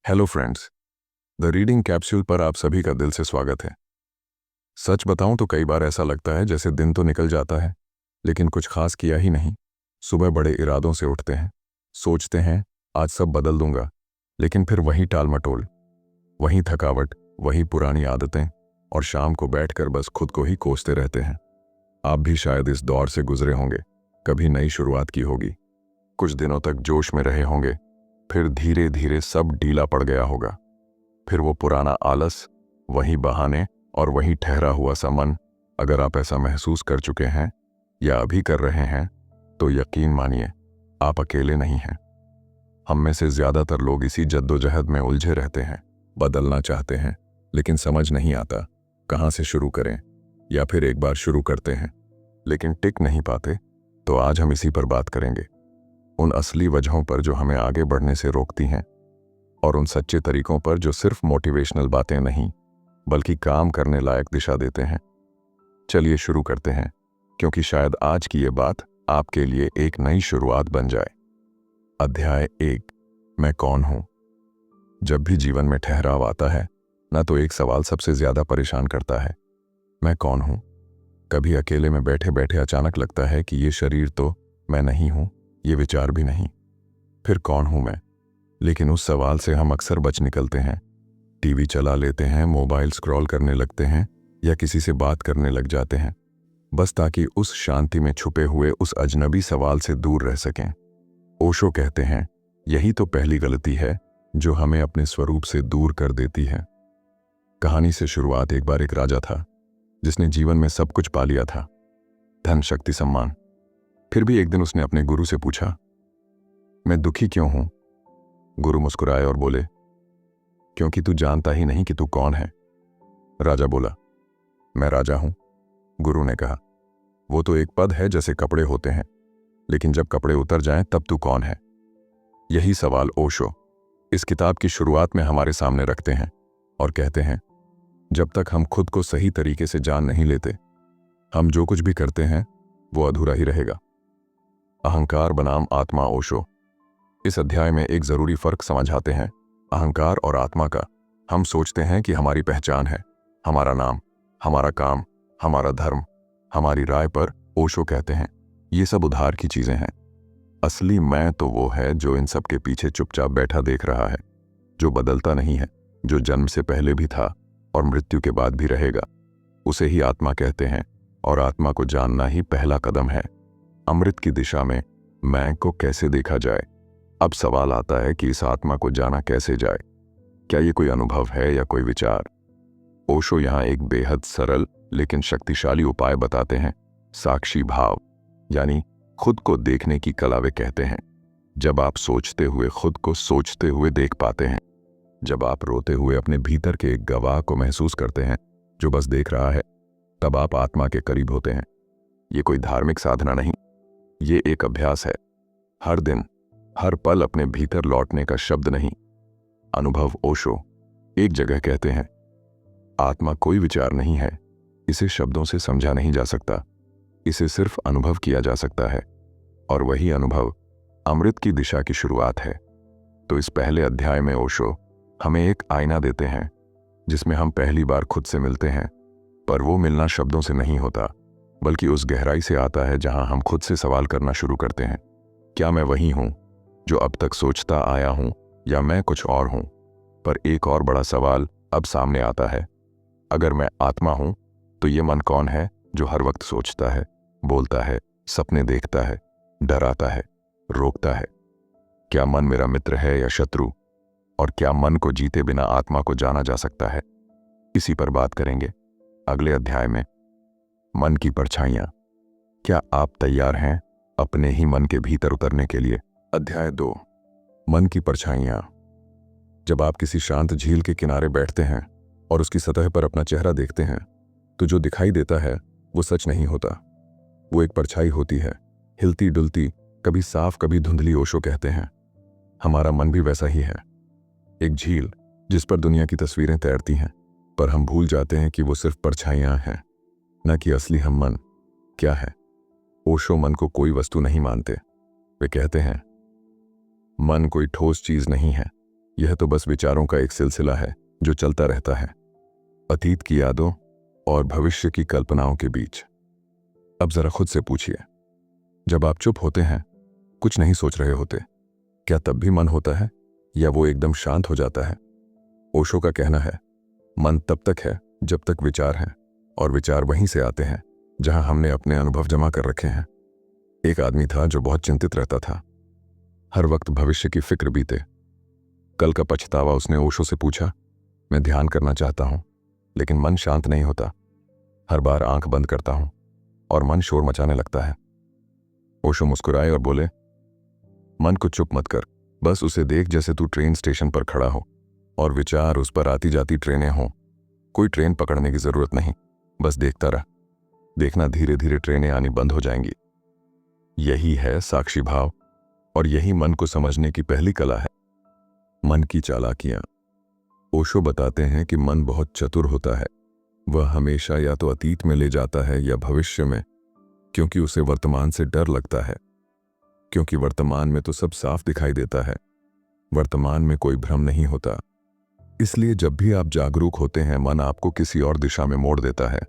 Hello friends, the reading capsule पर आप सभी का दिल से स्वागत है। सच बताऊं तो कई बार ऐसा लगता है जैसे दिन तो निकल जाता है, लेकिन कुछ खास किया ही नहीं। सुबह बड़े इरादों से उठते हैं, सोचते हैं आज सब बदल दूंगा, लेकिन फिर वही टाल-मटोल, वही थकावट, वही पुरानी आदतें, और शाम को बैठकर बस खुद को ही कोसते रहते हैं। आप भी शायद इस दौर से गुजरे होंगे। कभी नई शुरुआत की होगी, कुछ दिनों तक जोश में रहे होंगे, फिर धीरे धीरे सब ढीला पड़ गया होगा। फिर वो पुराना आलस, वही बहाने और वही ठहरा हुआ सा मन। अगर आप ऐसा महसूस कर चुके हैं या अभी कर रहे हैं, तो यकीन मानिए आप अकेले नहीं हैं। हम में से ज्यादातर लोग इसी जद्दोजहद में उलझे रहते हैं। बदलना चाहते हैं, लेकिन समझ नहीं आता कहाँ से शुरू करें, या फिर एक बार शुरू करते हैं लेकिन टिक नहीं पाते। तो आज हम इसी पर बात करेंगे, उन असली वजहों पर जो हमें आगे बढ़ने से रोकती हैं, और उन सच्चे तरीकों पर जो सिर्फ मोटिवेशनल बातें नहीं बल्कि काम करने लायक दिशा देते हैं। चलिए शुरू करते हैं, क्योंकि शायद आज की ये बात आपके लिए एक नई शुरुआत बन जाए। अध्याय 1, मैं कौन हूं। जब भी जीवन में ठहराव आता है ना, तो एक सवाल सबसे ज्यादा परेशान करता है, मैं कौन हूं। कभी अकेले में बैठे बैठे अचानक लगता है कि ये शरीर तो मैं नहीं हूं, ये विचार भी नहीं। फिर कौन हूं मैं। लेकिन उस सवाल से हम अक्सर बच निकलते हैं। टीवी चला लेते हैं, मोबाइल स्क्रॉल करने लगते हैं, या किसी से बात करने लग जाते हैं, बस ताकि उस शांति में छुपे हुए उस अजनबी सवाल से दूर रह सकें। ओशो कहते हैं, यही तो पहली गलती है जो हमें अपने स्वरूप से दूर कर देती है। कहानी से शुरुआत। एक बार एक राजा था जिसने जीवन में सब कुछ पा लिया था, धन, शक्ति, सम्मान। फिर भी एक दिन उसने अपने गुरु से पूछा, मैं दुखी क्यों हूं। गुरु मुस्कुराए और बोले, क्योंकि तू जानता ही नहीं कि तू कौन है। राजा बोला, मैं राजा हूं। गुरु ने कहा, वो तो एक पद है जैसे कपड़े होते हैं, लेकिन जब कपड़े उतर जाएं तब तू कौन है। यही सवाल ओशो इस किताब की शुरुआत में हमारे सामने रखते हैं और कहते हैं, जब तक हम खुद को सही तरीके से जान नहीं लेते, हम जो कुछ भी करते हैं वो अधूरा ही रहेगा। अहंकार बनाम आत्मा। ओशो इस अध्याय में एक जरूरी फर्क समझाते हैं, अहंकार और आत्मा का। हम सोचते हैं कि हमारी पहचान है, हमारा नाम, हमारा काम, हमारा धर्म, हमारी राय, पर ओशो कहते हैं ये सब उधार की चीजें हैं। असली मैं तो वो है जो इन सब के पीछे चुपचाप बैठा देख रहा है, जो बदलता नहीं है, जो जन्म से पहले भी था और मृत्यु के बाद भी रहेगा। उसे ही आत्मा कहते हैं, और आत्मा को जानना ही पहला कदम है अमृत की दिशा में। मैं को कैसे देखा जाए। अब सवाल आता है कि इस आत्मा को जाना कैसे जाए। क्या ये कोई अनुभव है या कोई विचार। ओशो यहाँ एक बेहद सरल लेकिन शक्तिशाली उपाय बताते हैं, साक्षी भाव, यानी खुद को देखने की कला। वे कहते हैं, जब आप सोचते हुए खुद को सोचते हुए देख पाते हैं, जब आप रोते हुए अपने भीतर के एक गवाह को महसूस करते हैं जो बस देख रहा है, तब आप आत्मा के करीब होते हैं। ये कोई धार्मिक साधना नहीं, ये एक अभ्यास है। हर दिन, हर पल अपने भीतर लौटने का शब्द नहीं, अनुभव। ओशो एक जगह कहते हैं, आत्मा कोई विचार नहीं है, इसे शब्दों से समझा नहीं जा सकता, इसे सिर्फ अनुभव किया जा सकता है, और वही अनुभव अमृत की दिशा की शुरुआत है। तो इस पहले अध्याय में ओशो हमें एक आईना देते हैं जिसमें हम पहली बार खुद से मिलते हैं। पर वो मिलना शब्दों से नहीं होता, बल्कि उस गहराई से आता है जहां हम खुद से सवाल करना शुरू करते हैं, क्या मैं वही हूं जो अब तक सोचता आया हूं, या मैं कुछ और हूं। पर एक और बड़ा सवाल अब सामने आता है, अगर मैं आत्मा हूं तो ये मन कौन है जो हर वक्त सोचता है, बोलता है, सपने देखता है, डराता है, रोकता है। क्या मन मेरा मित्र है या शत्रु, और क्या मन को जीते बिना आत्मा को जाना जा सकता है। इसी पर बात करेंगे अगले अध्याय में। मन की परछाइयां। क्या आप तैयार हैं अपने ही मन के भीतर उतरने के लिए। अध्याय 2, मन की परछाइयां। जब आप किसी शांत झील के किनारे बैठते हैं और उसकी सतह पर अपना चेहरा देखते हैं, तो जो दिखाई देता है वो सच नहीं होता, वो एक परछाई होती है, हिलती डुलती, कभी साफ कभी धुंधली। ओशो कहते हैं, हमारा मन भी वैसा ही है, एक झील जिस पर दुनिया की तस्वीरें तैरती हैं, पर हम भूल जाते हैं कि वो सिर्फ परछाइयां हैं, न कि असली हम मन क्या है। ओशो मन को कोई वस्तु नहीं मानते। वे कहते हैं, मन कोई ठोस चीज नहीं है, यह तो बस विचारों का एक सिलसिला है जो चलता रहता है, अतीत की यादों और भविष्य की कल्पनाओं के बीच। अब जरा खुद से पूछिए, जब आप चुप होते हैं, कुछ नहीं सोच रहे होते, क्या तब भी मन होता है या वो एकदम शांत हो जाता है? ओशो का कहना है, मन तब तक है जब तक विचार हैं, और विचार वहीं से आते हैं जहां हमने अपने अनुभव जमा कर रखे हैं। एक आदमी था जो बहुत चिंतित रहता था। हर वक्त भविष्य की फिक्र बीते। कल का पछतावा उसने ओशो से पूछा। मैं ध्यान करना चाहता हूं, लेकिन मन शांत नहीं होता। हर बार आंख बंद करता हूं और मन शोर मचाने लगता है। ओशो मुस्कुराए और बोले, मन को चुप मत कर, बस उसे देख जैसे तू ट्रेन स्टेशन पर खड़ा हो और विचार उस पर आती जाती ट्रेनें हों। कोई ट्रेन पकड़ने की जरूरत नहीं, बस देखता रह। देखना, धीरे धीरे ट्रेनें आनी बंद हो जाएंगी। यही है साक्षी भाव, और यही मन को समझने की पहली कला है। मन की चालाकियां। ओशो बताते हैं कि मन बहुत चतुर होता है। वह हमेशा या तो अतीत में ले जाता है या भविष्य में, क्योंकि उसे वर्तमान से डर लगता है। क्योंकि वर्तमान में तो सब साफ दिखाई देता है, वर्तमान में कोई भ्रम नहीं होता। इसलिए जब भी आप जागरूक होते हैं, मन आपको किसी और दिशा में मोड़ देता है।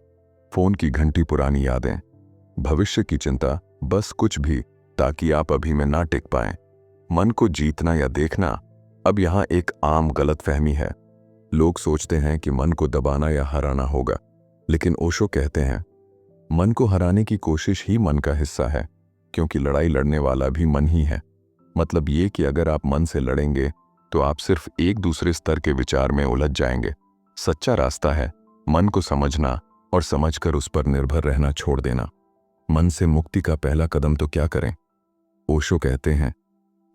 फोन की घंटी पुरानी यादें, भविष्य की चिंता, बस कुछ भी, ताकि आप अभी में ना टिक पाएं। मन को जीतना या देखना। अब यहाँ एक आम गलतफहमी है। लोग सोचते हैं कि मन को दबाना या हराना होगा, लेकिन ओशो कहते हैं, मन को हराने की कोशिश ही मन का हिस्सा है, क्योंकि लड़ाई लड़ने वाला भी मन ही है। मतलब ये कि अगर आप मन से लड़ेंगे तो आप सिर्फ एक दूसरे स्तर के विचार में उलझ जाएंगे। सच्चा रास्ता है मन को समझना और समझकर उस पर निर्भर रहना छोड़ देना। मन से मुक्ति का पहला कदम तो क्या करें? ओशो कहते हैं,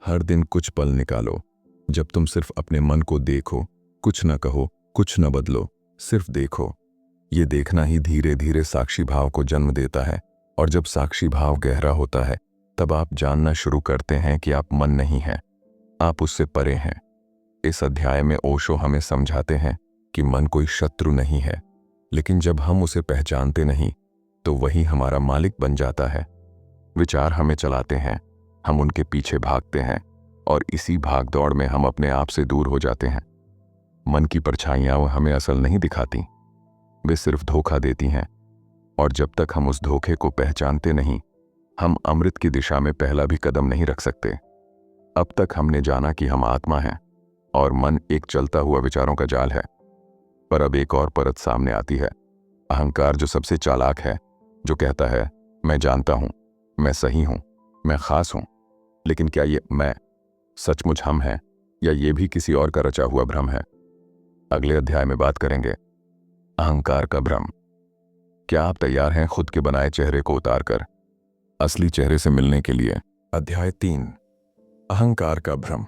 हर दिन कुछ पल निकालो जब तुम सिर्फ अपने मन को देखो, कुछ न कहो, कुछ न बदलो, सिर्फ देखो। ये देखना ही धीरे धीरे साक्षी भाव को जन्म देता है, और जब साक्षी भाव गहरा होता है, तब आप जानना शुरू करते हैं कि आप मन नहीं हैं, आप उससे परे हैं। इस अध्याय में ओशो हमें समझाते हैं कि मन कोई शत्रु नहीं है, लेकिन जब हम उसे पहचानते नहीं तो वही हमारा मालिक बन जाता है। विचार हमें चलाते हैं, हम उनके पीछे भागते हैं, और इसी भागदौड़ में हम अपने आप से दूर हो जाते हैं। मन की परछाइयां वो हमें असल नहीं दिखाती, वे सिर्फ धोखा देती हैं, और जब तक हम उस धोखे को पहचानते नहीं, हम अमृत की दिशा में पहला भी कदम नहीं रख सकते। अब तक हमने जाना कि हम आत्मा हैं और मन एक चलता हुआ विचारों का जाल है, पर अब एक और परत सामने आती है, अहंकार, जो सबसे चालाक है, जो कहता है, मैं जानता हूं, मैं सही हूं, मैं खास हूं। लेकिन क्या ये मैं सचमुच हम हैं, या ये भी किसी और का रचा हुआ भ्रम है? अगले अध्याय में बात करेंगे अहंकार का भ्रम। क्या आप तैयार हैं खुद के बनाए चेहरे को उतारकर असली चेहरे से मिलने के लिए? अध्याय 3, अहंकार का भ्रम।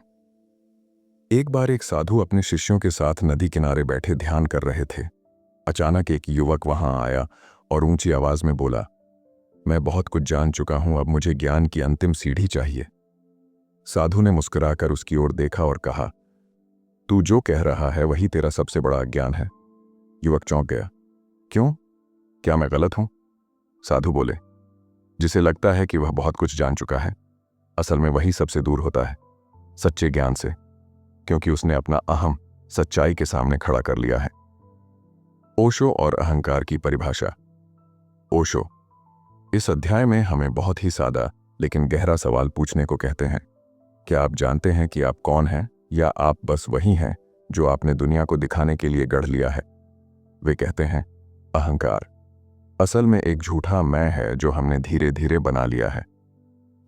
एक बार एक साधु अपने शिष्यों के साथ नदी किनारे बैठे ध्यान कर रहे थे। अचानक एक युवक वहां आया और ऊंची आवाज में बोला, मैं बहुत कुछ जान चुका हूं, अब मुझे ज्ञान की अंतिम सीढ़ी चाहिए। साधु ने मुस्कुराकर उसकी ओर देखा और कहा, तू जो कह रहा है वही तेरा सबसे बड़ा अज्ञान है। युवक चौंक गया। क्यों? क्या मैं गलत हूं? साधु बोले, जिसे लगता है कि वह बहुत कुछ जान चुका है, असल में वही सबसे दूर होता है सच्चे ज्ञान से, क्योंकि उसने अपना अहम सच्चाई के सामने खड़ा कर लिया है। ओशो और अहंकार की परिभाषा। ओशो इस अध्याय में हमें बहुत ही सादा लेकिन गहरा सवाल पूछने को कहते हैं। क्या आप जानते हैं कि आप कौन हैं, या आप बस वही हैं जो आपने दुनिया को दिखाने के लिए गढ़ लिया है? वे कहते हैं, अहंकार असल में एक झूठा मैं है जो हमने धीरे धीरे बना लिया है।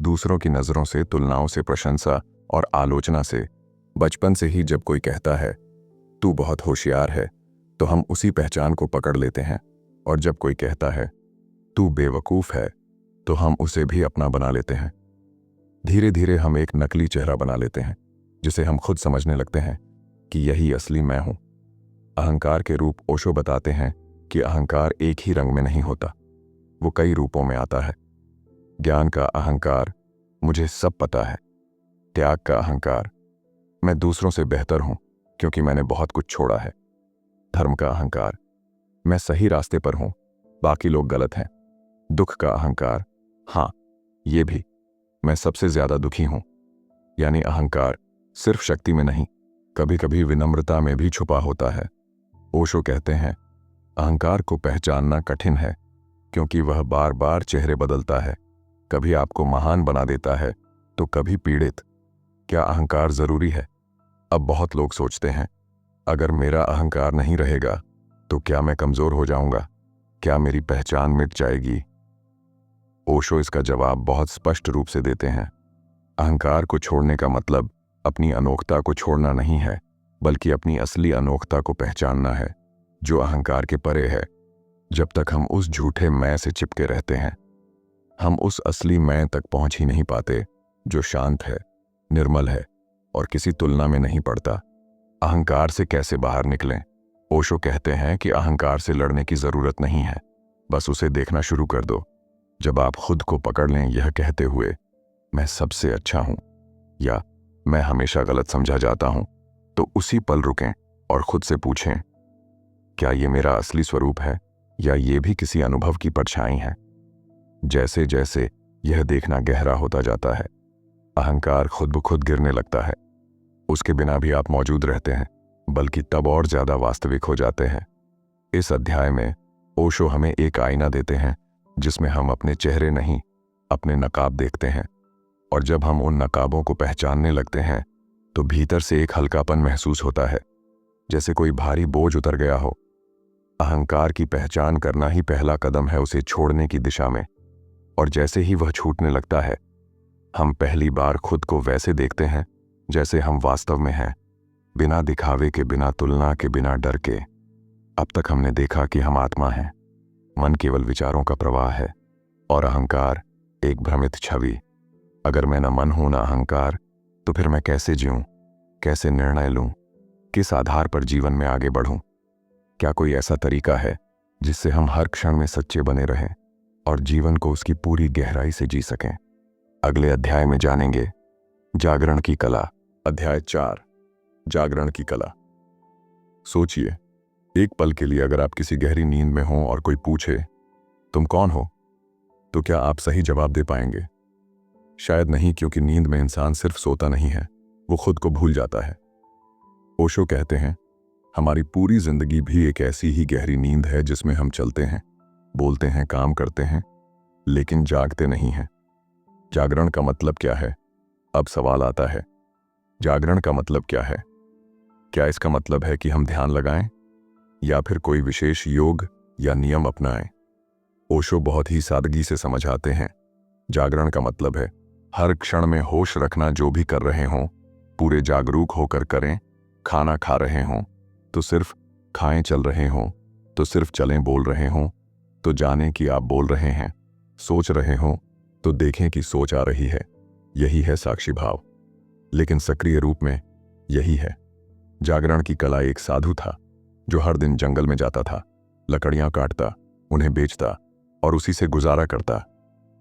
दूसरों की नजरों से, तुलनाओं से, प्रशंसा और आलोचना से। बचपन से ही जब कोई कहता है तू बहुत होशियार है, तो हम उसी पहचान को पकड़ लेते हैं, और जब कोई कहता है तू बेवकूफ है, तो हम उसे भी अपना बना लेते हैं। धीरे धीरे हम एक नकली चेहरा बना लेते हैं, जिसे हम खुद समझने लगते हैं कि यही असली मैं हूं। अहंकार के रूप ओशो बताते हैं कि अहंकार एक ही रंग में नहीं होता, वो कई रूपों में आता है। ज्ञान का अहंकार, मुझे सब पता है। त्याग का अहंकार, मैं दूसरों से बेहतर हूं क्योंकि मैंने बहुत कुछ छोड़ा है। धर्म का अहंकार, मैं सही रास्ते पर हूं, बाकी लोग गलत हैं। दुख का अहंकार, हाँ ये भी, मैं सबसे ज्यादा दुखी हूं। यानी अहंकार सिर्फ शक्ति में नहीं, कभी कभी विनम्रता में भी छुपा होता है। ओशो कहते हैं, अहंकार को पहचानना कठिन है क्योंकि वह बार बार चेहरे बदलता है। कभी आपको महान बना देता है तो कभी पीड़ित। क्या अहंकार जरूरी है? अब बहुत लोग सोचते हैं, अगर मेरा अहंकार नहीं रहेगा तो क्या मैं कमजोर हो जाऊंगा? क्या मेरी पहचान मिट जाएगी? ओशो इसका जवाब बहुत स्पष्ट रूप से देते हैं। अहंकार को छोड़ने का मतलब अपनी अनोखता को छोड़ना नहीं है, बल्कि अपनी असली अनोखता को पहचानना है, जो अहंकार के परे है। जब तक हम उस झूठे मैं से चिपके रहते हैं, हम उस असली मैं तक पहुंच ही नहीं पाते, जो शांत है, निर्मल है और किसी तुलना में नहीं पड़ता। अहंकार से कैसे बाहर निकलें? ओशो कहते हैं कि अहंकार से लड़ने की जरूरत नहीं है, बस उसे देखना शुरू कर दो। जब आप खुद को पकड़ लें यह कहते हुए, मैं सबसे अच्छा हूं या मैं हमेशा गलत समझा जाता हूं, तो उसी पल रुकें और खुद से पूछें, क्या ये मेरा असली स्वरूप है या ये भी किसी अनुभव की परछाई है? जैसे जैसे यह देखना गहरा होता जाता है, अहंकार खुद ब खुद गिरने लगता है। उसके बिना भी आप मौजूद रहते हैं, बल्कि तब और ज्यादा वास्तविक हो जाते हैं। इस अध्याय में ओशो हमें एक आईना देते हैं जिसमें हम अपने चेहरे नहीं, अपने नकाब देखते हैं। और जब हम उन नकाबों को पहचानने लगते हैं तो भीतर से एक हल्कापन महसूस होता है, जैसे कोई भारी बोझ उतर गया हो। अहंकार की पहचान करना ही पहला कदम है उसे छोड़ने की दिशा में। और जैसे ही वह छूटने लगता है, हम पहली बार खुद को वैसे देखते हैं जैसे हम वास्तव में हैं, बिना दिखावे के, बिना तुलना के, बिना डर के। अब तक हमने देखा कि हम आत्मा हैं, मन केवल विचारों का प्रवाह है और अहंकार एक भ्रमित छवि। अगर मैं न मन हूं न अहंकार, तो फिर मैं कैसे जीऊं, कैसे निर्णय लूं, किस आधार पर जीवन में आगे बढ़ूं? क्या कोई ऐसा तरीका है जिससे हम हर क्षण में सच्चे बने रहें और जीवन को उसकी पूरी गहराई से जी सकें? अगले अध्याय में जानेंगे जागरण की कला। अध्याय 4, जागरण की कला। सोचिए, एक पल के लिए अगर आप किसी गहरी नींद में हों और कोई पूछे, तुम कौन हो? तो क्या आप सही जवाब दे पाएंगे? शायद नहीं, क्योंकि नींद में इंसान सिर्फ सोता नहीं है, वो खुद को भूल जाता है। ओशो कहते हैं, हमारी पूरी जिंदगी भी एक ऐसी ही गहरी नींद है जिसमें हम चलते हैं, बोलते हैं, काम करते हैं, लेकिन जागते नहीं हैं। जागरण का मतलब क्या है? अब सवाल आता है, जागरण का मतलब क्या है? क्या इसका मतलब है कि हम ध्यान लगाएं या फिर कोई विशेष योग या नियम अपनाएं? ओशो बहुत ही सादगी से समझाते हैं, जागरण का मतलब है हर क्षण में होश रखना। जो भी कर रहे हों, पूरे जागरूक होकर करें। खाना खा रहे हों तो सिर्फ खाएं, चल रहे हों तो सिर्फ चलें, बोल रहे हों तो जानें कि आप बोल रहे हैं, सोच रहे हों तो देखें कि सोच आ रही है। यही है साक्षी भाव, लेकिन सक्रिय रूप में यही है। जागरण की कला एक साधु था जो हर दिन जंगल में जाता था, लकड़ियां काटता, उन्हें बेचता और उसी से गुजारा करता।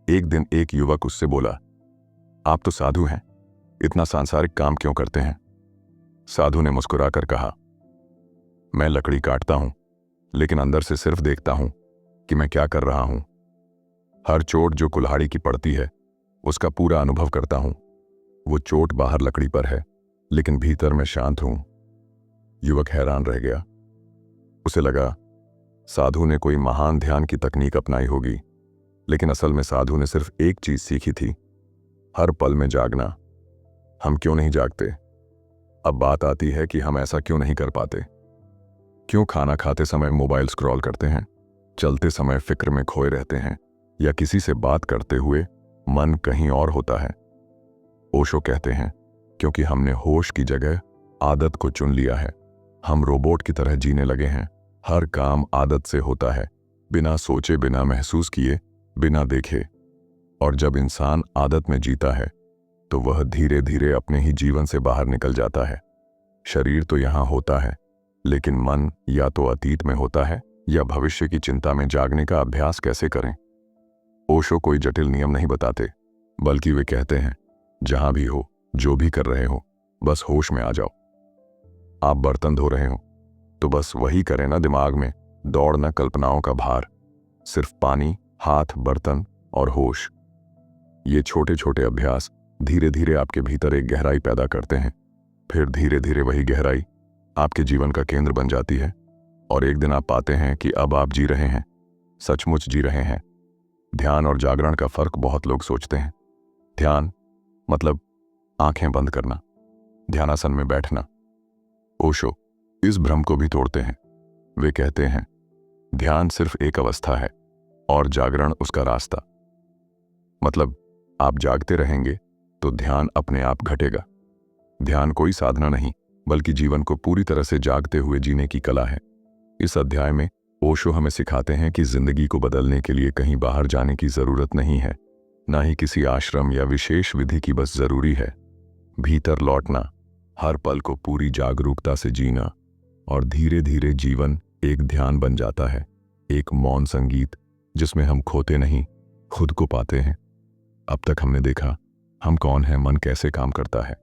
एक दिन एक युवक उससे बोला, आप तो साधु हैं, इतना सांसारिक काम क्यों करते हैं? साधु ने मुस्कुराकर कहा, मैं लकड़ी काटता हूं, लेकिन अंदर से सिर्फ देखता हूं कि मैं क्या कर रहा हूं। हर चोट जो कुल्हाड़ी की पड़ती है, उसका पूरा अनुभव करता हूं। वो चोट बाहर लकड़ी पर है, लेकिन भीतर मैं शांत हूं। युवक हैरान रह गया। उसे लगा साधु ने कोई महान ध्यान की तकनीक अपनाई होगी, लेकिन असल में साधु ने सिर्फ एक चीज सीखी थी, हर पल में जागना। हम क्यों नहीं जागते? अब बात आती है कि हम ऐसा क्यों नहीं कर पाते। क्यों खाना खाते समय मोबाइल स्क्रॉल करते हैं, चलते समय फिक्र में खोए रहते हैं, या किसी से बात करते हुए मन कहीं और होता है? ओशो कहते हैं, क्योंकि हमने होश की जगह आदत को चुन लिया है। हम रोबोट की तरह जीने लगे हैं। हर काम आदत से होता है, बिना सोचे, बिना महसूस किए, बिना देखे। और जब इंसान आदत में जीता है तो वह धीरे धीरे अपने ही जीवन से बाहर निकल जाता है। शरीर तो यहां होता है, लेकिन मन या तो अतीत में होता है या भविष्य की चिंता में। जागने का अभ्यास कैसे करें? ओशो कोई जटिल नियम नहीं बताते, बल्कि वे कहते हैं, जहां भी हो, जो भी कर रहे हो, बस होश में आ जाओ। आप बर्तन धो रहे हो तो बस वही करें ना, दिमाग में दौड़ न कल्पनाओं का भार, सिर्फ पानी, हाथ, बर्तन और होश। ये छोटे छोटे अभ्यास धीरे धीरे आपके भीतर एक गहराई पैदा करते हैं, फिर धीरे धीरे वही गहराई आपके जीवन का केंद्र बन जाती है और एक दिन आप पाते हैं कि अब आप जी रहे हैं, सचमुच जी रहे हैं। ध्यान और जागरण का फर्क बहुत लोग सोचते हैं। ध्यान मतलब आंखें बंद करना, ध्यानासन में बैठना। ओशो इस भ्रम को भी तोड़ते हैं। वे कहते हैं ध्यान सिर्फ एक अवस्था है और जागरण उसका रास्ता। मतलब आप जागते रहेंगे तो ध्यान अपने आप घटेगा। ध्यान कोई साधना नहीं, बल्कि जीवन को पूरी तरह से जागते हुए जीने की कला है। इस अध्याय में ओशो हमें सिखाते हैं कि जिंदगी को बदलने के लिए कहीं बाहर जाने की जरूरत नहीं है, ना ही किसी आश्रम या विशेष विधि की बस जरूरी है भीतर लौटना, हर पल को पूरी जागरूकता से जीना, और धीरे धीरे जीवन एक ध्यान बन जाता है, एक मौन संगीत जिसमें हम खोते नहीं, खुद को पाते हैं। अब तक हमने देखा हम कौन हैं, मन कैसे काम करता है,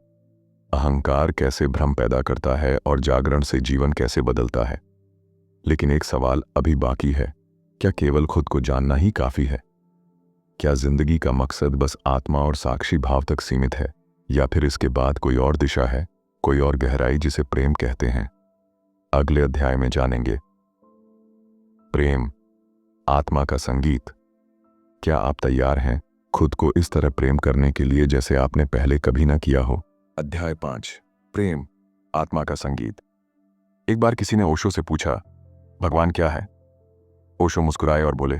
अहंकार कैसे भ्रम पैदा करता है और जागरण से जीवन कैसे बदलता है। लेकिन एक सवाल अभी बाकी है, क्या केवल खुद को जानना ही काफी है? क्या जिंदगी का मकसद बस आत्मा और साक्षी भाव तक सीमित है, या फिर इसके बाद कोई और दिशा है, कोई और गहराई जिसे प्रेम कहते हैं? अगले अध्याय में जानेंगे। प्रेम, आत्मा का संगीत। क्या आप तैयार हैं खुद को इस तरह प्रेम करने के लिए जैसे आपने पहले कभी ना किया हो? अध्याय 5, प्रेम, आत्मा का संगीत। एक बार किसी ने ओशो से पूछा, भगवान क्या है? ओशो मुस्कुराए और बोले,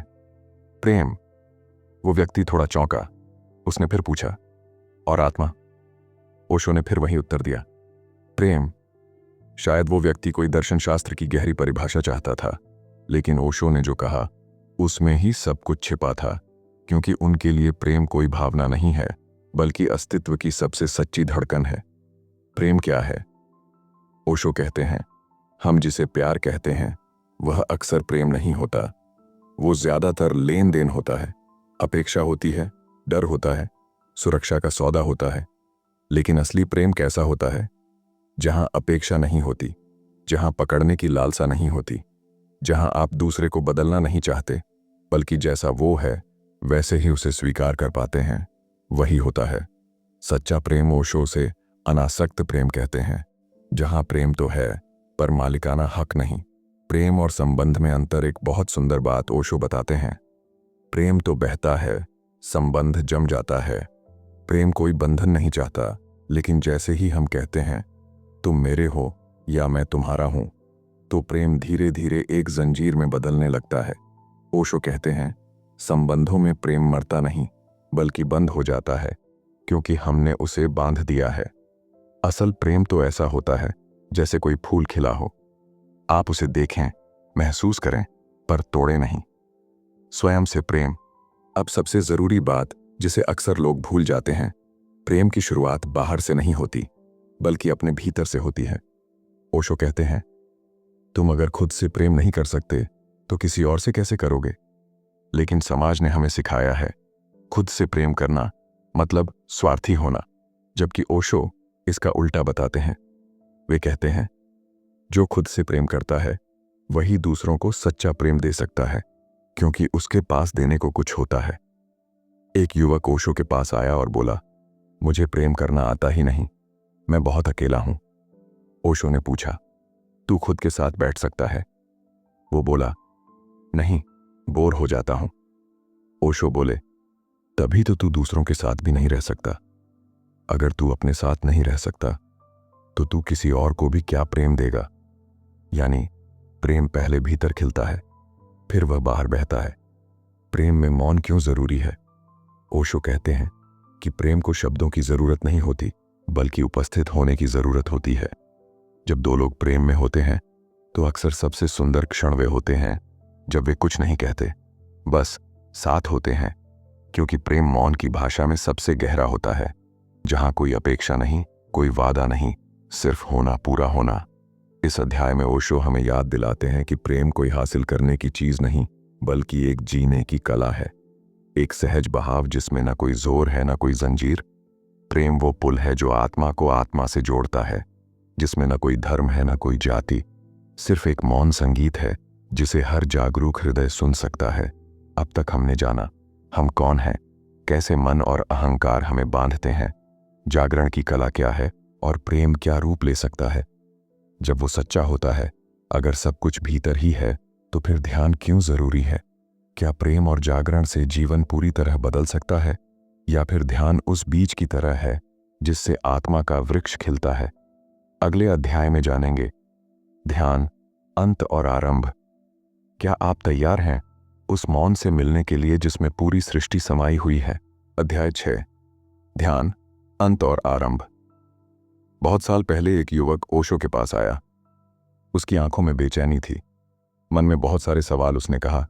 प्रेम। वो व्यक्ति थोड़ा चौंका। उसने फिर पूछा, और आत्मा? ओशो ने फिर वही उत्तर दिया, प्रेम। शायद वो व्यक्ति कोई दर्शन शास्त्र की गहरी परिभाषा चाहता था, लेकिन ओशो ने जो कहा उसमें ही सब कुछ छिपा था, क्योंकि उनके लिए प्रेम कोई भावना नहीं है, बल्कि अस्तित्व की सबसे सच्ची धड़कन है। प्रेम क्या है? ओशो कहते हैं, हम जिसे प्यार कहते हैं वह अक्सर प्रेम नहीं होता। वो ज्यादातर लेन देन होता है, अपेक्षा होती है, डर होता है, सुरक्षा का सौदा होता है। लेकिन असली प्रेम कैसा होता है? जहां अपेक्षा नहीं होती, जहां पकड़ने की लालसा नहीं होती, जहां आप दूसरे को बदलना नहीं चाहते, बल्कि जैसा वो है वैसे ही उसे स्वीकार कर पाते हैं, वही होता है सच्चा प्रेम। ओशो से अनासक्त प्रेम कहते हैं, जहां प्रेम तो है पर मालिकाना हक नहीं। प्रेम और संबंध में अंतर। एक बहुत सुंदर बात ओशो बताते हैं, प्रेम तो बहता है, संबंध जम जाता है। प्रेम कोई बंधन नहीं चाहता, लेकिन जैसे ही हम कहते हैं तुम मेरे हो या मैं तुम्हारा हूं, तो प्रेम धीरे धीरे एक जंजीर में बदलने लगता है। ओशो कहते हैं, संबंधों में प्रेम मरता नहीं, बल्कि बंद हो जाता है, क्योंकि हमने उसे बांध दिया है। असल प्रेम तो ऐसा होता है जैसे कोई फूल खिला हो, आप उसे देखें, महसूस करें, पर तोड़े नहीं। स्वयं से प्रेम। अब सबसे जरूरी बात जिसे अक्सर लोग भूल जाते हैं, प्रेम की शुरुआत बाहर से नहीं होती, बल्कि अपने भीतर से होती है। ओशो कहते हैं, तुम अगर खुद से प्रेम नहीं कर सकते तो किसी और से कैसे करोगे? लेकिन समाज ने हमें सिखाया है खुद से प्रेम करना मतलब स्वार्थी होना, जबकि ओशो इसका उल्टा बताते हैं। वे कहते हैं, जो खुद से प्रेम करता है वही दूसरों को सच्चा प्रेम दे सकता है, क्योंकि उसके पास देने को कुछ होता है। एक युवक ओशो के पास आया और बोला, मुझे प्रेम करना आता ही नहीं, मैं बहुत अकेला हूं। ओशो ने पूछा, तू खुद के साथ बैठ सकता है? वो बोला, नहीं, बोर हो जाता हूं। ओशो बोले, तभी तो तू दूसरों के साथ भी नहीं रह सकता। अगर तू अपने साथ नहीं रह सकता तो तू किसी और को भी क्या प्रेम देगा? यानी प्रेम पहले भीतर खिलता है, फिर वह बाहर बहता है। प्रेम में मौन क्यों जरूरी है? ओशो कहते हैं कि प्रेम को शब्दों की जरूरत नहीं होती, बल्कि उपस्थित होने की जरूरत होती है। जब दो लोग प्रेम में होते हैं तो अक्सर सबसे सुंदर क्षण वे होते हैं जब वे कुछ नहीं कहते, बस साथ होते हैं, क्योंकि प्रेम मौन की भाषा में सबसे गहरा होता है, जहां कोई अपेक्षा नहीं, कोई वादा नहीं, सिर्फ होना, पूरा होना। इस अध्याय में ओशो हमें याद दिलाते हैं कि प्रेम कोई हासिल करने की चीज नहीं, बल्कि एक जीने की कला है, एक सहज बहाव जिसमें ना कोई जोर है ना कोई जंजीर। प्रेम वो पुल है जो आत्मा को आत्मा से जोड़ता है, जिसमें ना कोई धर्म है ना कोई जाति, सिर्फ एक मौन संगीत है जिसे हर जागरूक हृदय सुन सकता है। अब तक हमने जाना हम कौन हैं, कैसे मन और अहंकार हमें बांधते हैं, जागरण की कला क्या है और प्रेम क्या रूप ले सकता है जब वो सच्चा होता है। अगर सब कुछ भीतर ही है तो फिर ध्यान क्यों जरूरी है? क्या प्रेम और जागरण से जीवन पूरी तरह बदल सकता है, या फिर ध्यान उस बीज की तरह है जिससे आत्मा का वृक्ष खिलता है? अगले अध्याय में जानेंगे ध्यान, अंत और आरंभ। क्या आप तैयार हैं उस मौन से मिलने के लिए जिसमें पूरी सृष्टि समाई हुई है? अध्याय 6, ध्यान, अंत और आरंभ। बहुत साल पहले एक युवक ओशो के पास आया। उसकी आंखों में बेचैनी थी, मन में बहुत सारे सवाल। उसने कहा,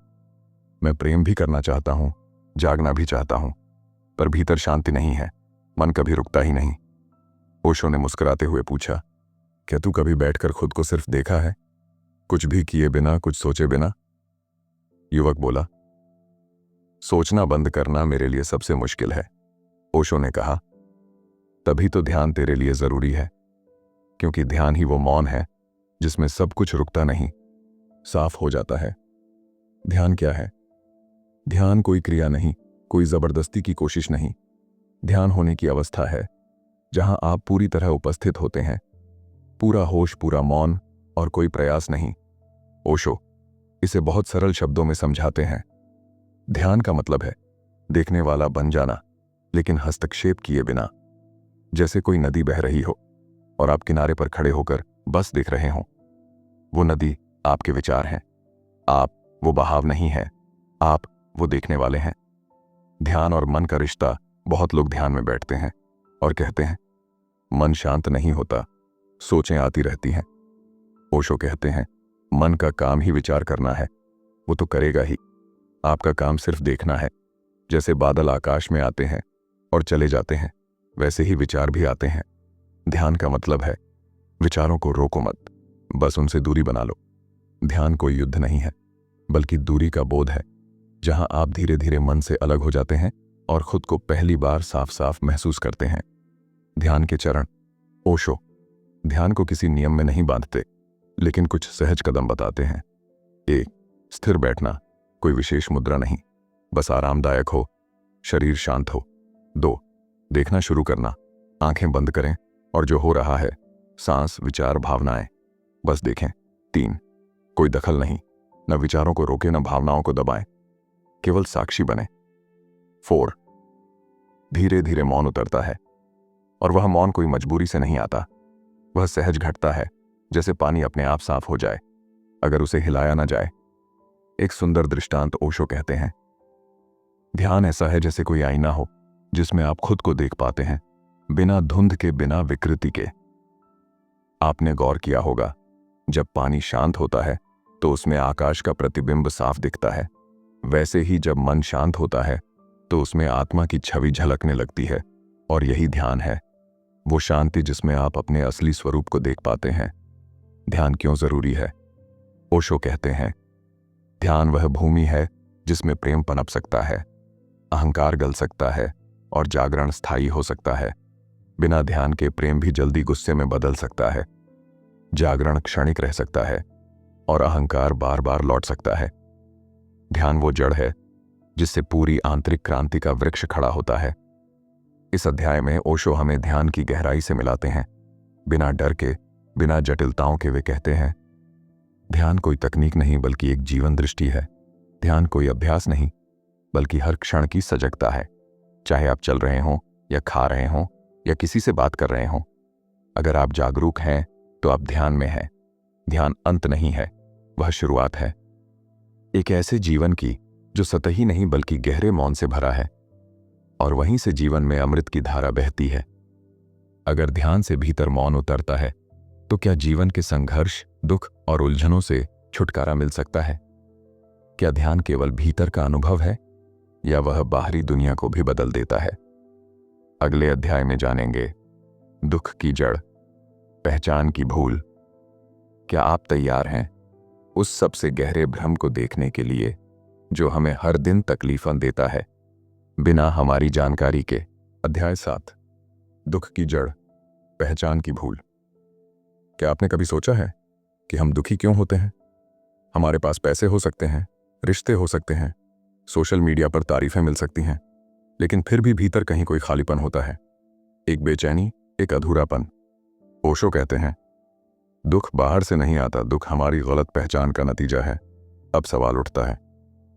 मैं प्रेम भी करना चाहता हूं, जागना भी चाहता हूं, पर भीतर शांति नहीं है, मन कभी रुकता ही नहीं। ओशो ने मुस्कुराते हुए पूछा, क्या तू कभी बैठकर खुद को सिर्फ देखा है, कुछ भी किए बिना, कुछ सोचे बिना? युवक बोला, सोचना बंद करना मेरे लिए सबसे मुश्किल है। ओशो ने कहा, तभी तो ध्यान तेरे लिए जरूरी है, क्योंकि ध्यान ही वो मौन है जिसमें सब कुछ रुकता नहीं, साफ हो जाता है। ध्यान क्या है? ध्यान कोई क्रिया नहीं, कोई जबरदस्ती की कोशिश नहीं। ध्यान होने की अवस्था है जहां आप पूरी तरह उपस्थित होते हैं, पूरा होश, पूरा मौन और कोई प्रयास नहीं। ओशो इसे बहुत सरल शब्दों में समझाते हैं। ध्यान का मतलब है देखने वाला बन जाना, लेकिन हस्तक्षेप किए बिना। जैसे कोई नदी बह रही हो और आप किनारे पर खड़े होकर बस देख रहे हो। वो नदी आपके विचार हैं, आप वो बहाव नहीं है, आप वो देखने वाले हैं। ध्यान और मन का रिश्ता। बहुत लोग ध्यान में बैठते हैं और कहते हैं, मन शांत नहीं होता, सोचें आती रहती हैं। ओशो कहते हैं, मन का काम ही विचार करना है, वो तो करेगा ही। आपका काम सिर्फ देखना है। जैसे बादल आकाश में आते हैं और चले जाते हैं, वैसे ही विचार भी आते हैं। ध्यान का मतलब है विचारों को रोको मत, बस उनसे दूरी बना लो। ध्यान कोई युद्ध नहीं है, बल्कि दूरी का बोध है, जहां आप धीरे धीरे मन से अलग हो जाते हैं और खुद को पहली बार साफ साफ महसूस करते हैं। ध्यान के चरण। ओशो ध्यान को किसी नियम में नहीं बांधते, लेकिन कुछ सहज कदम बताते हैं। 1, स्थिर बैठना, कोई विशेष मुद्रा नहीं, बस आरामदायक हो, शरीर शांत हो। 2, देखना शुरू करना, आंखें बंद करें और जो हो रहा है, सांस, विचार, भावनाएं, बस देखें। 3, कोई दखल नहीं, न विचारों को रोके न भावनाओं को दबाएं, केवल साक्षी बने। 4, धीरे धीरे मौन उतरता है, और वह मौन कोई मजबूरी से नहीं आता, वह सहज घटता है, जैसे पानी अपने आप साफ हो जाए अगर उसे हिलाया ना जाए। एक सुंदर दृष्टांत ओशो कहते हैं, ध्यान ऐसा है जैसे कोई आईना हो जिसमें आप खुद को देख पाते हैं, बिना धुंध के, बिना विकृति के। आपने गौर किया होगा, जब पानी शांत होता है तो उसमें आकाश का प्रतिबिंब साफ दिखता है। वैसे ही जब मन शांत होता है तो उसमें आत्मा की छवि झलकने लगती है, और यही ध्यान है, वो शांति जिसमें आप अपने असली स्वरूप को देख पाते हैं। ध्यान क्यों जरूरी है? ओशो कहते हैं, ध्यान वह भूमि है जिसमें प्रेम पनप सकता है, अहंकार गल सकता है और जागरण स्थायी हो सकता है। बिना ध्यान के प्रेम भी जल्दी गुस्से में बदल सकता है, जागरण क्षणिक रह सकता है और अहंकार बार बार लौट सकता है। ध्यान वो जड़ है जिससे पूरी आंतरिक क्रांति का वृक्ष खड़ा होता है। इस अध्याय में ओशो हमें ध्यान की गहराई से मिलाते हैं, बिना डर के, बिना जटिलताओं के। वे कहते हैं, ध्यान कोई तकनीक नहीं बल्कि एक जीवन दृष्टि है। ध्यान कोई अभ्यास नहीं बल्कि हर क्षण की सजगता है, चाहे आप चल रहे हों या खा रहे हों या किसी से बात कर रहे हों। अगर आप जागरूक हैं तो आप ध्यान में हैं। ध्यान अंत नहीं है, वह शुरुआत है, एक ऐसे जीवन की जो सतही नहीं बल्कि गहरे मौन से भरा है, और वहीं से जीवन में अमृत की धारा बहती है। अगर ध्यान से भीतर मौन उतरता है तो क्या जीवन के संघर्ष, दुख और उलझनों से छुटकारा मिल सकता है? क्या ध्यान केवल भीतर का अनुभव है या वह बाहरी दुनिया को भी बदल देता है? अगले अध्याय में जानेंगे दुख की जड़, पहचान की भूल। क्या आप तैयार हैं उस सबसे गहरे भ्रम को देखने के लिए जो हमें हर दिन तकलीफें देता है बिना हमारी जानकारी के? अध्याय 7, दुख की जड़, पहचान की भूल। क्या आपने कभी सोचा है कि हम दुखी क्यों होते हैं? हमारे पास पैसे हो सकते हैं, रिश्ते हो सकते हैं, सोशल मीडिया पर तारीफें मिल सकती हैं, लेकिन फिर भी भीतर कहीं कोई खालीपन होता है, एक बेचैनी, एक अधूरापन। ओशो कहते हैं, दुख बाहर से नहीं आता, दुख हमारी गलत पहचान का नतीजा है। अब सवाल उठता है,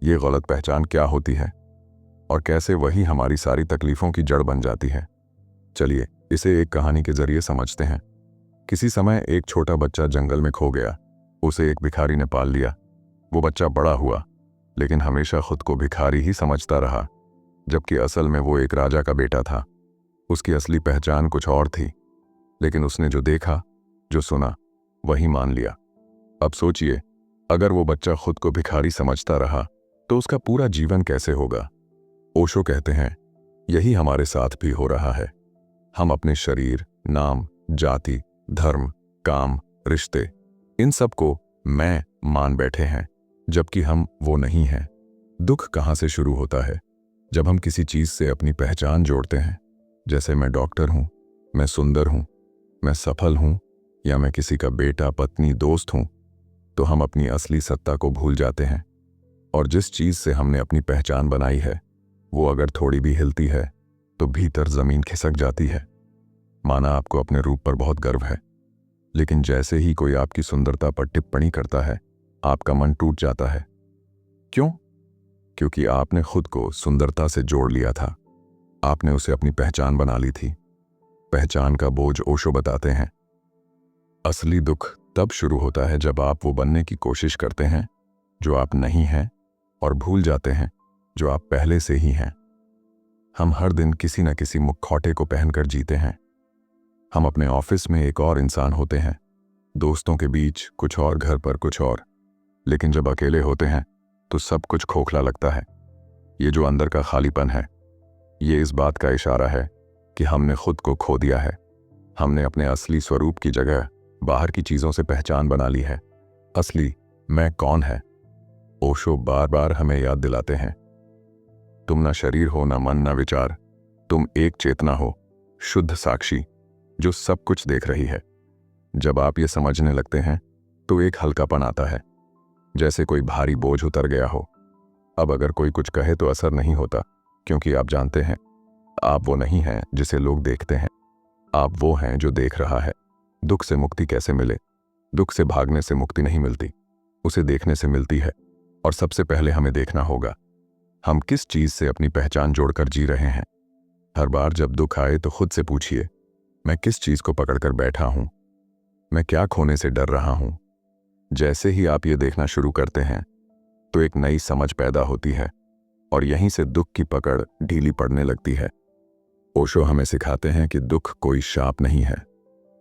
ये गलत पहचान क्या होती है और कैसे वही हमारी सारी तकलीफों की जड़ बन जाती है। चलिए इसे एक कहानी के जरिए समझते हैं। किसी समय एक छोटा बच्चा जंगल में खो गया। उसे एक भिखारी ने पाल लिया। वो बच्चा बड़ा हुआ, लेकिन हमेशा खुद को भिखारी ही समझता रहा, जबकि असल में वो एक राजा का बेटा था। उसकी असली पहचान कुछ और थी, लेकिन उसने जो देखा, जो सुना, वही मान लिया। अब सोचिए, अगर वो बच्चा खुद को भिखारी समझता रहा तो उसका पूरा जीवन कैसे होगा। ओशो कहते हैं, यही हमारे साथ भी हो रहा है। हम अपने शरीर, नाम, जाति, धर्म, काम, रिश्ते, इन सब को मैं मान बैठे हैं, जबकि हम वो नहीं हैं। दुख कहाँ से शुरू होता है? जब हम किसी चीज से अपनी पहचान जोड़ते हैं, जैसे मैं डॉक्टर हूं, मैं सुंदर हूं, मैं सफल हूं, या मैं किसी का बेटा, पत्नी, दोस्त हूं, तो हम अपनी असली सत्ता को भूल जाते हैं। और जिस चीज से हमने अपनी पहचान बनाई है, वो अगर थोड़ी भी हिलती है तो भीतर जमीन खिसक जाती है। माना आपको अपने रूप पर बहुत गर्व है, लेकिन जैसे ही कोई आपकी सुंदरता पर टिप्पणी करता है, आपका मन टूट जाता है। क्यों? क्योंकि आपने खुद को सुंदरता से जोड़ लिया था। आपने उसे अपनी पहचान बना ली थी। पहचान का बोझ, ओशो बताते हैं, असली दुख तब शुरू होता है जब आप वो बनने की कोशिश करते हैं जो आप नहीं हैं, और भूल जाते हैं जो आप पहले से ही हैं। हम हर दिन किसी न किसी मुखौटे को पहनकर जीते हैं। हम अपने ऑफिस में एक और इंसान होते हैं, दोस्तों के बीच कुछ और, घर पर कुछ और, लेकिन जब अकेले होते हैं तो सब कुछ खोखला लगता है। ये जो अंदर का खालीपन है, ये इस बात का इशारा है कि हमने खुद को खो दिया है। हमने अपने असली स्वरूप की जगह बाहर की चीजों से पहचान बना ली है। असली मैं कौन है? ओशो बार बार हमें याद दिलाते हैं, तुम ना शरीर हो, ना मन, ना विचार, तुम एक चेतना हो, शुद्ध साक्षी, जो सब कुछ देख रही है। जब आप ये समझने लगते हैं तो एक हल्कापन आता है, जैसे कोई भारी बोझ उतर गया हो। अब अगर कोई कुछ कहे तो असर नहीं होता, क्योंकि आप जानते हैं आप वो नहीं हैं जिसे लोग देखते हैं। आप वो हैं जो देख रहा है। दुख से मुक्ति कैसे मिले? दुख से भागने से मुक्ति नहीं मिलती, उसे देखने से मिलती है। और सबसे पहले हमें देखना होगा, हम किस चीज से अपनी पहचान जोड़कर जी रहे हैं। हर बार जब दुख आए तो खुद से पूछिए, मैं किस चीज को पकड़कर बैठा हूं? मैं क्या खोने से डर रहा हूं? जैसे ही आप ये देखना शुरू करते हैं तो एक नई समझ पैदा होती है, और यहीं से दुख की पकड़ ढीली पड़ने लगती है। ओशो हमें सिखाते हैं कि दुख कोई शाप नहीं है,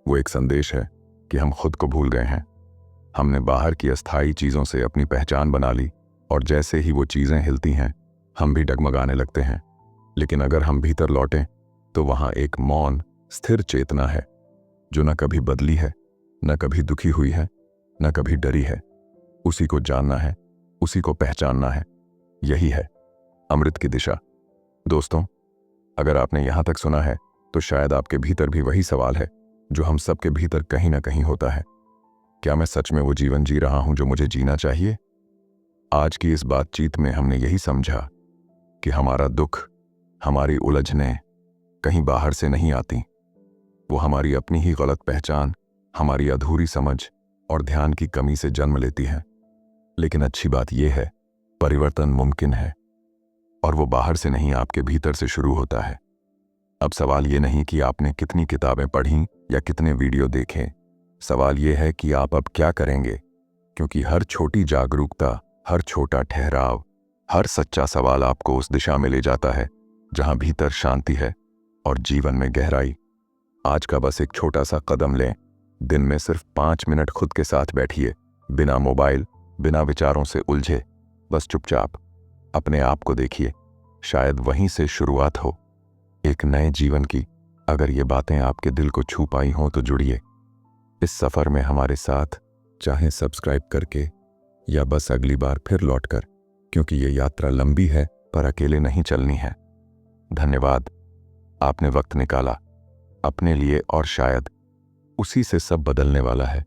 वो एक संदेश है कि हम खुद को भूल गए हैं। हमने बाहर की अस्थायी चीजों से अपनी पहचान बना ली, और जैसे ही वो चीजें हिलती हैं, हम भी डगमगाने लगते हैं। लेकिन अगर हम भीतर लौटें तो वहां एक मौन, स्थिर चेतना है, जो न कभी बदली है, न कभी दुखी हुई है, न कभी डरी है। उसी को जानना है, उसी को पहचानना है। यही है अमृत की दिशा। दोस्तों, अगर आपने यहां तक सुना है तो शायद आपके भीतर भी वही सवाल है जो हम सबके भीतर कहीं ना कहीं होता है, क्या मैं सच में वो जीवन जी रहा हूं जो मुझे जीना चाहिए? आज की इस बातचीत में हमने यही समझा कि हमारा दुख, हमारी उलझनें कहीं बाहर से नहीं आती। वो हमारी अपनी ही गलत पहचान, हमारी अधूरी समझ और ध्यान की कमी से जन्म लेती है। लेकिन अच्छी बात यह है, परिवर्तन मुमकिन है, और वो बाहर से नहीं, आपके भीतर से शुरू होता है। अब सवाल ये नहीं कि आपने कितनी किताबें पढ़ी या कितने वीडियो देखे, सवाल ये है कि आप अब क्या करेंगे। क्योंकि हर छोटी जागरूकता, हर छोटा ठहराव, हर सच्चा सवाल आपको उस दिशा में ले जाता है जहां भीतर शांति है और जीवन में गहराई। आज का बस एक छोटा सा कदम लें। दिन में सिर्फ 5 मिनट खुद के साथ बैठिए, बिना मोबाइल, बिना विचारों से उलझे, बस चुपचाप अपने आप को देखिए। शायद वहीं से शुरुआत हो एक नए जीवन की। अगर ये बातें आपके दिल को छू पाई हों तो जुड़िए इस सफर में हमारे साथ, चाहे सब्सक्राइब करके या बस अगली बार फिर लौटकर, क्योंकि ये यात्रा लंबी है पर अकेले नहीं चलनी है। धन्यवाद, आपने वक्त निकाला अपने लिए, और शायद उसी से सब बदलने वाला है।